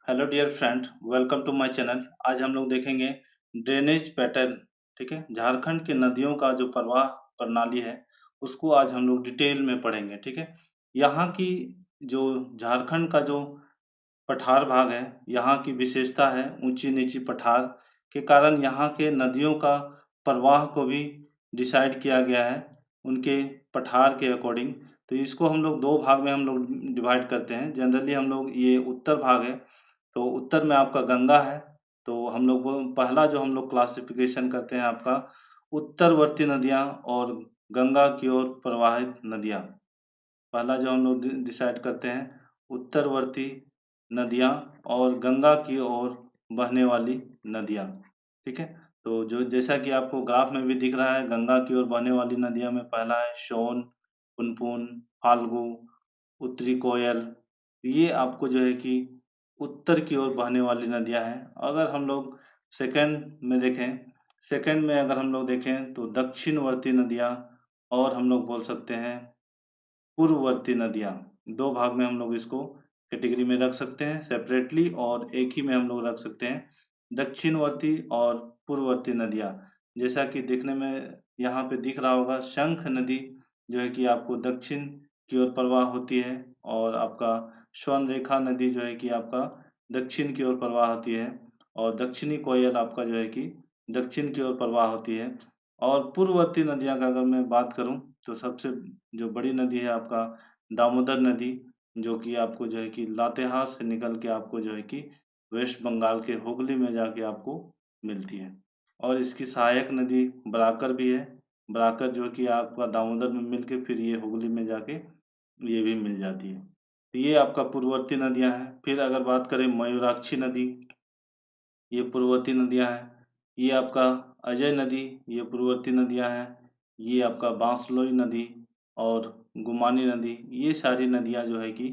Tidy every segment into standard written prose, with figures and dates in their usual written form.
Hello dear friend, welcome to my channel. आज हम लोग देखेंगे ड्रेनेज पैटर्न। ठीक है, झारखंड के नदियों का जो प्रवाह प्रणाली है उसको आज हम लोग डिटेल में पढ़ेंगे। ठीक है, यहाँ की जो झारखंड का जो पठार भाग है, यहाँ की विशेषता है ऊंची नीची पठार के कारण यहाँ के नदियों का प्रवाह को भी डिसाइड किया गया है उनके पठार के अकॉर्डिंग। तो इसको हम लोग दो भाग में हम लोग डिवाइड करते हैं। जनरली हम लोग ये उत्तर भाग है, तो उत्तर में आपका गंगा है। तो हम लोग वो पहला जो हम लोग क्लासिफिकेशन करते हैं आपका उत्तरवर्ती नदियाँ और गंगा की ओर प्रवाहित नदियाँ। पहला जो हम लोग डिसाइड करते हैं उत्तरवर्ती नदियाँ और गंगा की ओर बहने वाली नदियाँ। ठीक है, तो जो जैसा कि आपको ग्राफ में भी दिख रहा है, गंगा की ओर बहने वाली नदियाँ में पहला है सोन, पुनपुन, फाल्गु, उत्तरी कोयल। ये आपको जो है कि उत्तर की ओर बहने वाली नदियाँ हैं। अगर हम लोग सेकंड में देखें, सेकंड में अगर हम लोग देखें तो दक्षिणवर्ती नदियाँ और हम लोग बोल सकते हैं पूर्ववर्ती नदियाँ। दो भाग में हम लोग इसको कैटेगरी में रख सकते हैं सेपरेटली, और एक ही में हम लोग रख सकते हैं दक्षिणवर्ती और पूर्ववर्ती नदियाँ। जैसा कि देखने में यहाँ पे दिख रहा होगा, शंख नदी जो है कि आपको दक्षिण की ओर प्रवाह होती है, और आपका स्वर्णरेखा नदी जो है कि आपका दक्षिण की ओर प्रवाह होती है, और दक्षिणी कोयल आपका जो है कि दक्षिण की ओर प्रवाह होती है। और पूर्ववर्ती नदियाँ का अगर मैं बात करूँ तो सबसे जो बड़ी नदी है आपका दामोदर नदी, जो कि आपको जो है कि लातेहार से निकल के आपको जो है कि वेस्ट बंगाल के हुगली में जाके आपको मिलती है। और इसकी सहायक नदी बराकर भी है। बराकर जो कि आपका दामोदर में मिल के फिर ये हुगली में जाके ये भी मिल जाती है। तो ये आपका पूर्ववर्ती नदियाँ हैं। फिर अगर बात करें मयूराक्षी नदी, ये पूर्ववर्ती नदियाँ हैं। ये आपका अजय नदी, ये पूर्ववर्ती नदियाँ हैं। ये आपका बांसलोई नदी और गुमानी नदी, ये सारी नदियाँ जो है कि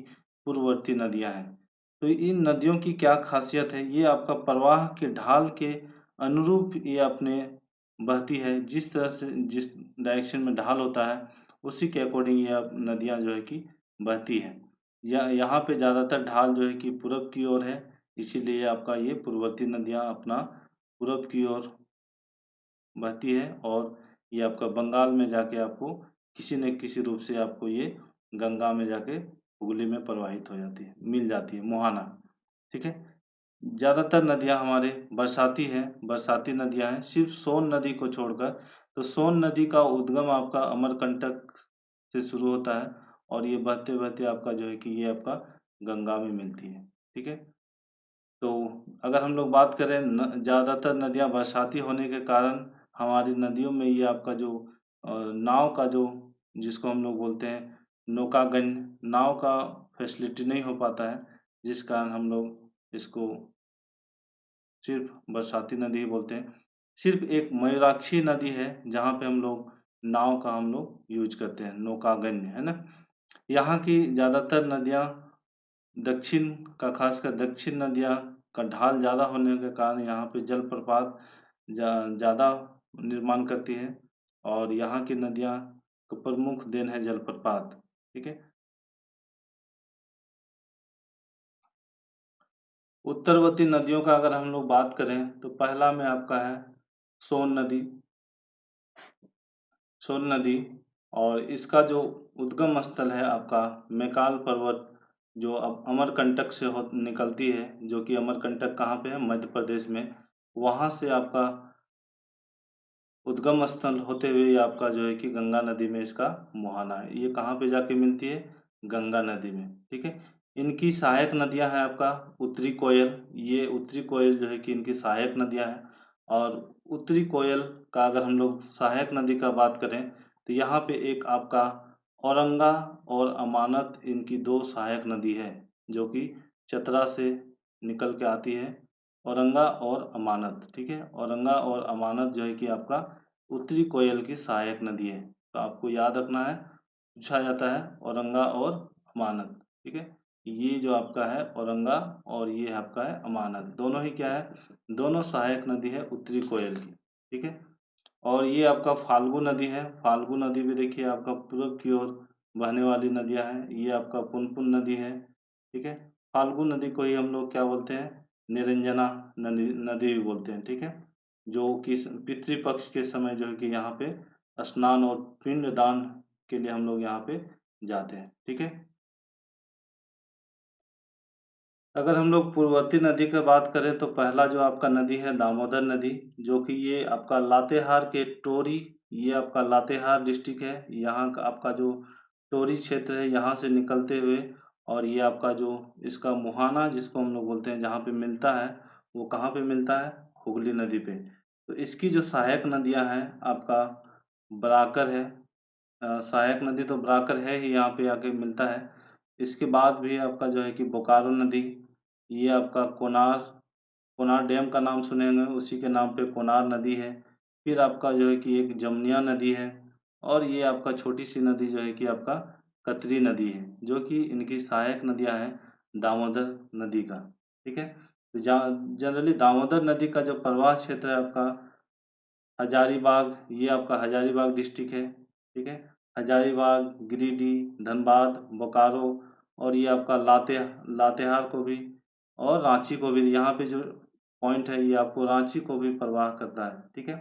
पूर्ववर्ती नदियाँ हैं। तो इन नदियों की क्या खासियत है, ये आपका प्रवाह के ढाल के अनुरूप ये अपने बहती है। जिस तरह से जिस डायरेक्शन में ढाल होता है उसी के अकॉर्डिंग ये अब नदियाँ जो है कि बहती हैं। यहाँ पे ज़्यादातर ढाल जो है कि पूरब की ओर है, इसीलिए आपका ये पूर्ववर्ती नदियाँ अपना पूरब की ओर बहती है, और ये आपका बंगाल में जाके आपको किसी न किसी रूप से आपको ये गंगा में जाके हुगली में प्रवाहित हो जाती है, मिल जाती है, मुहाना। ठीक है, ज़्यादातर नदियाँ हमारे बरसाती हैं, बरसाती नदियाँ हैं, सिर्फ सोन नदी को छोड़कर। तो सोन नदी का उद्गम आपका अमरकंटक से शुरू होता है, और ये बहते-बहते आपका जो है कि ये आपका गंगा में मिलती है। ठीक है? तो अगर हम लोग बात करें ज़्यादातर नदियाँ बरसाती होने के कारण हमारी नदियों में ये आपका जो नाव का जो जिसको हम लोग बोलते हैं नौकागन, नाव का फैसिलिटी नहीं हो पाता है, जिस कारण हम लोग इसको सिर्फ बरसाती नदी ही बोलते हैं। सिर्फ एक मयूराक्षी नदी है जहाँ पे हम लोग नाव का हम लोग यूज करते हैं, नौकागन्य, है ना? यहाँ की ज़्यादातर नदियाँ दक्षिण का, खासकर दक्षिण नदियाँ का ढाल ज़्यादा होने के कारण यहाँ पे जलप्रपात ज़्यादा निर्माण करती है, और यहाँ की नदियाँ का प्रमुख देन है जलप्रपात। ठीक है? उत्तरवर्ती नदियों का अगर हम लोग बात करें तो पहला में आपका है सोन नदी, सोन नदी। और इसका जो उद्गम स्थल है आपका मैकाल पर्वत, जो अब अमरकंटक से हो निकलती है, जो कि अमरकंटक कहाँ पे है, मध्य प्रदेश में। वहाँ से आपका उद्गम स्थल होते हुए ये आपका जो है कि गंगा नदी में इसका मुहाना है। ये कहाँ पे जाके मिलती है, गंगा नदी में। ठीक है, इनकी सहायक नदियां हैं आपका उत्तरी कोयल, ये उत्तरी कोयल जो है कि इनकी सहायक नदियां हैं। और उत्तरी कोयल का अगर हम लोग सहायक नदी का बात करें तो यहाँ पे एक आपका औरंगा और अमानत, इनकी दो सहायक नदी है जो कि चतरा से निकल के आती है, औरंगा और अमानत। ठीक है, औरंगा और अमानत जो है कि आपका उत्तरी कोयल की सहायक नदी है। तो आपको याद रखना है, पूछा जाता है औरंगा और अमानत। ठीक है, ये जो आपका है औरंगा और ये आपका है अमानत, दोनों ही क्या है, दोनों सहायक नदी है उत्तरी कोयल की। ठीक है, और ये आपका फाल्गु नदी है। फाल्गु नदी भी देखिए आपका पूरब की ओर बहने वाली नदियां हैं। ये आपका पुनपुन नदी है। ठीक है, फाल्गु नदी को ही हम लोग क्या बोलते हैं, निरंजना नदी नदी भी बोलते हैं, ठीक है। जो कि पितृपक्ष के समय जो है कि यहाँ पे स्नान और पिंड दान के लिए हम लोग यहाँ पे जाते हैं, ठीक है। अगर हम लोग पूर्ववर्ती नदी की बात करें तो पहला जो आपका नदी है दामोदर नदी, जो कि ये आपका लातेहार के टोरी, ये आपका लातेहार डिस्ट्रिक्ट है। यहाँ का आपका जो टोरी क्षेत्र है यहाँ से निकलते हुए, और ये आपका जो इसका मुहाना जिसको हम लोग बोलते हैं जहाँ पे मिलता है, वो कहाँ पे मिलता है, हुगली नदी पे। तो इसकी जो सहायक नदियाँ हैं आपका बराकर है, सहायक नदी तो बराकर है ही, यहाँ पे आके मिलता है। इसके बाद भी आपका जो है कि बोकारो नदी, ये आपका कोनार, कोनार डैम का नाम सुने होंगे, उसी के नाम पे कोनार नदी है। फिर आपका जो है कि एक जमुनिया नदी है, और ये आपका छोटी सी नदी जो है कि आपका कतरी नदी है, जो कि इनकी सहायक नदियां हैं दामोदर नदी का, ठीक है। तो जनरली दामोदर नदी का जो प्रवाह क्षेत्र है आपका हजारीबाग, ये आपका हजारीबाग डिस्ट्रिक्ट है, ठीक है। हजारीबाग, गिरिडीह, धनबाद, बोकारो, और ये आपका लातेहार को भी, और रांची को भी, यहाँ पे जो पॉइंट है ये आपको रांची को भी प्रवाह करता है, ठीक है।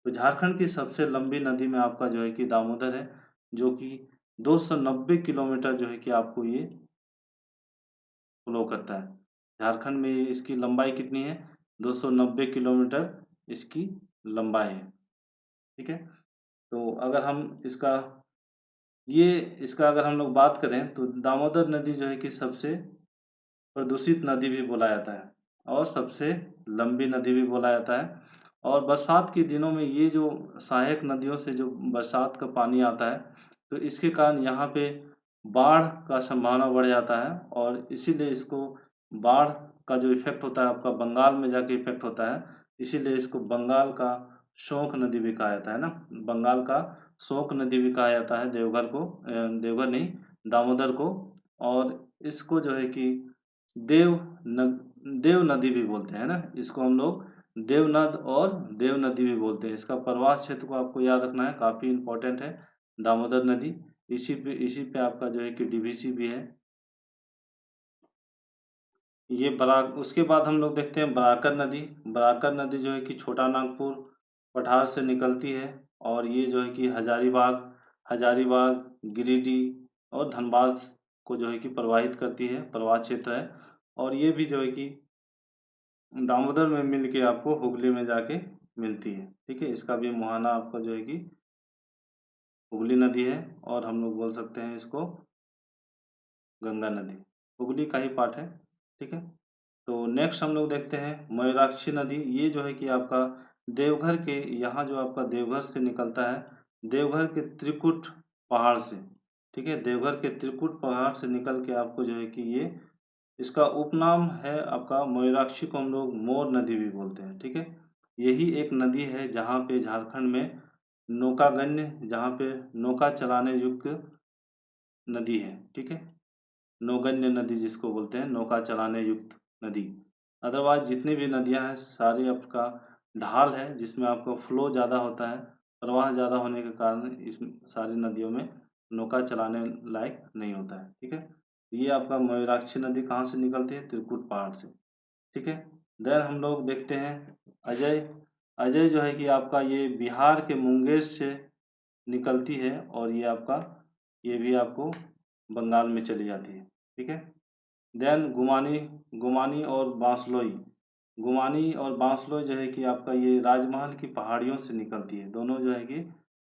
तो झारखंड की सबसे लंबी नदी में आपका जो है कि दामोदर है, जो कि 290 किलोमीटर जो है कि आपको ये फ्लो करता है। झारखंड में इसकी लंबाई कितनी है, 290 किलोमीटर इसकी लंबाई है, ठीक है। तो अगर हम इसका अगर हम लोग बात करें तो दामोदर नदी जो है कि सबसे प्रदूषित नदी भी बोला जाता है, और सबसे लंबी नदी भी बोला जाता है। और बरसात के दिनों में ये जो सहायक नदियों से जो बरसात का पानी आता है, तो इसके कारण यहाँ पे बाढ़ का संभावना बढ़ जाता है, और इसीलिए इसको बाढ़ का जो इफेक्ट होता है आपका बंगाल में जाके इफेक्ट होता है, इसीलिए इसको बंगाल का शोक नदी भी कहा जाता है ना, बंगाल का शोक नदी भी कहा जाता है देवघर को, देवघर नहीं, दामोदर को। और इसको जो है कि देव देव नदी भी बोलते हैं ना, इसको हम लोग देवनद और देव नदी भी बोलते हैं। इसका प्रवाह क्षेत्र को आपको याद रखना है, काफी इंपॉर्टेंट है दामोदर नदी। इसी पे आपका जो है कि डीवीसी भी है। ये बरा उसके बाद हम लोग देखते हैं बराकर नदी। बराकर नदी जो है कि छोटा नागपुर पठार से निकलती है, और ये जो है कि हजारीबाग, गिरिडीह और धनबाद को जो है कि प्रवाहित करती है, प्रवाह क्षेत्र है। और ये भी जो है कि दामोदर में मिल के आपको हुगली में जाके मिलती है, ठीक है। इसका भी मुहाना आपका जो है कि हुगली नदी है, और हम लोग बोल सकते हैं इसको गंगा नदी, हुगली का ही पार्ट है, ठीक है। तो नेक्स्ट हम लोग देखते हैं मयूराक्षी नदी। ये जो है कि आपका देवघर के यहाँ जो आपका देवघर से निकलता है, देवघर के त्रिकुट पहाड़ से, ठीक है। देवघर के त्रिकुट पहाड़ से निकल के आपको जो है कि ये इसका उपनाम है आपका मयूराक्षी को हम लोग मोर नदी भी बोलते हैं, ठीक है। यही एक नदी है जहाँ पे झारखंड में नौकागण्य, जहाँ पे नौका चलाने युक्त नदी है, ठीक है। नौगण्य नदी जिसको बोलते हैं, नौका चलाने युक्त नदी। अदरवाइज जितनी भी नदियां हैं सारी आपका ढाल है, जिसमें आपका फ्लो ज़्यादा होता है, प्रवाह ज़्यादा होने के कारण इस सारी नदियों में नौका चलाने लायक नहीं होता है, ठीक है। ये आपका मयूराक्षी नदी कहाँ से निकलती है, त्रिकुट पहाड़ से, ठीक है। देन हम लोग देखते हैं अजय। अजय जो है कि आपका ये बिहार के मुंगेर से निकलती है, और ये भी आपको बंगाल में चली जाती है, ठीक है। देन गुमानी, गुमानी और बांसलोई। गुमानी और बांसलोई जो है कि आपका ये राजमहल की पहाड़ियों से निकलती है, दोनों जो है कि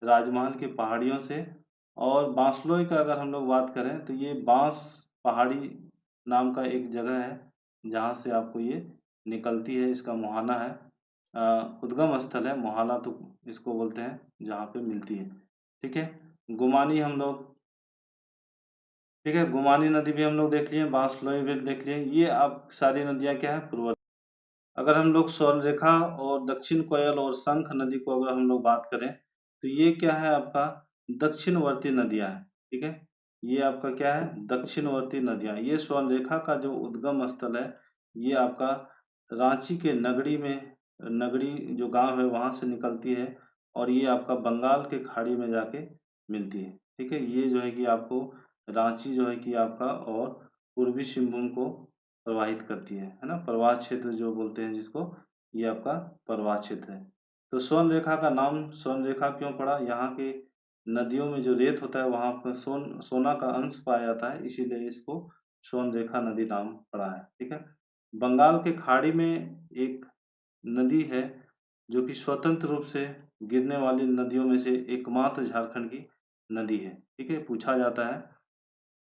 राजमहल की पहाड़ियों से। और बांसलोई का अगर हम लोग बात करें तो ये बांस पहाड़ी नाम का एक जगह है, जहाँ से आपको ये निकलती है, इसका मुहाना है, उद्गम स्थल है मुहाना, तो इसको बोलते हैं जहाँ पे मिलती है, ठीक है। गुमानी हम लोग, ठीक है, गुमानी नदी भी हम लोग देख लिए, बांसलोई भी देख लिए। ये अब सारी नदियाँ क्या है, पूर्व। अगर हम लोग स्वर्णरेखा और दक्षिण कोयल और शंख नदी को अगर हम लोग बात करें, तो ये क्या है आपका दक्षिणवर्ती नदियाँ हैं, ठीक है। ये आपका क्या है, दक्षिणवर्ती नदियाँ। ये स्वर्णरेखा का जो उद्गम स्थल है, ये आपका रांची के नगरी में, नगरी जो गांव है वहां से निकलती है, और ये आपका बंगाल के खाड़ी में जाके मिलती है, ठीक है। ये जो है कि आपको रांची जो है कि आपका और पूर्वी सिंहभूम को प्रवाहित करती है ना, प्रवाह क्षेत्र जो बोलते हैं जिसको, ये आपका प्रवाह क्षेत्र है। तो स्वर्ण रेखा का नाम स्वर्ण रेखा क्यों पड़ा? यहाँ के नदियों में जो रेत होता है वहाँ पर सोना का अंश पाया जाता है, इसीलिए इसको स्वर्ण रेखा नदी नाम पड़ा है, ठीक है। बंगाल के खाड़ी में एक नदी है जो कि स्वतंत्र रूप से गिरने वाली नदियों में से एकमात्र झारखंड की नदी है, ठीक है। पूछा जाता है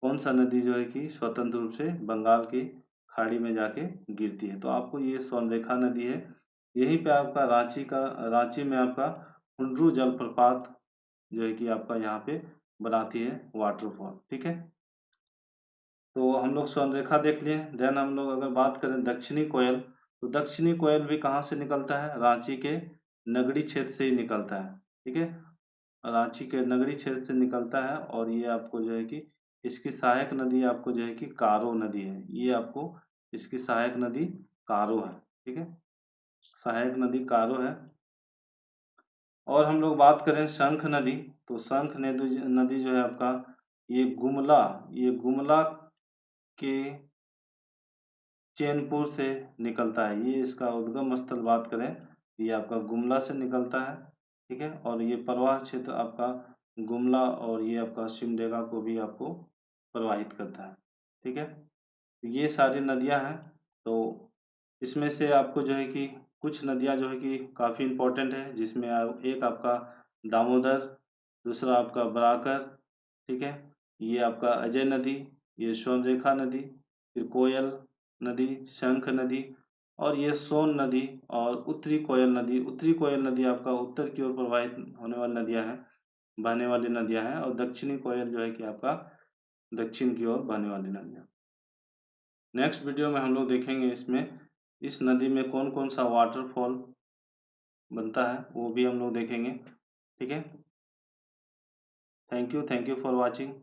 कौन सा नदी जो है कि स्वतंत्र रूप से बंगाल की खाड़ी में जाके गिरती है, तो आपको ये स्वर्णरेखा नदी है। यहीं पे आपका रांची में आपका हुंडरू जलप्रपात जो है कि आपका यहाँ पे बनाती है वाटरफॉल, ठीक है। तो हम लोग स्वर्णरेखा देख लिए। देन हम लोग अगर बात करें दक्षिणी कोयल, तो दक्षिणी कोयल भी कहाँ से निकलता है? रांची के नगरी क्षेत्र से ही निकलता है, ठीक है। रांची के नगरी क्षेत्र से निकलता है और ये आपको जो है कि इसकी सहायक नदी आपको जो है कि कारो नदी है। ये आपको इसकी सहायक नदी कारो है, ठीक है। सहायक नदी कारो है। और हम लोग बात करें शंख नदी, तो शंख नदी नदी जो है आपका ये गुमला के चैनपुर से निकलता है। ये इसका उद्गम स्थल बात करें, ये आपका गुमला से निकलता है, ठीक है। और ये प्रवाह क्षेत्र आपका गुमला और ये आपका सिमडेगा को भी आपको प्रवाहित करता है, ठीक है। ये सारी नदियां हैं। तो इसमें से आपको जो है कि कुछ नदियां जो है कि काफ़ी इम्पोर्टेंट है, जिसमें एक आपका दामोदर, दूसरा आपका बराकर, ठीक है। ये आपका अजय नदी, ये स्वर्णरेखा नदी, फिर कोयल नदी, शंख नदी और ये सोन नदी और उत्तरी कोयल नदी आपका उत्तर की ओर प्रवाहित होने वाली नदियां हैं, बहने वाली नदियां हैं। और दक्षिणी कोयल जो है कि आपका दक्षिण की ओर बहने वाली नदियां। नेक्स्ट वीडियो में हम लोग देखेंगे इसमें इस नदी में कौन कौन सा वाटरफॉल बनता है, वो भी हम लोग देखेंगे, ठीक है। Thank you for watching.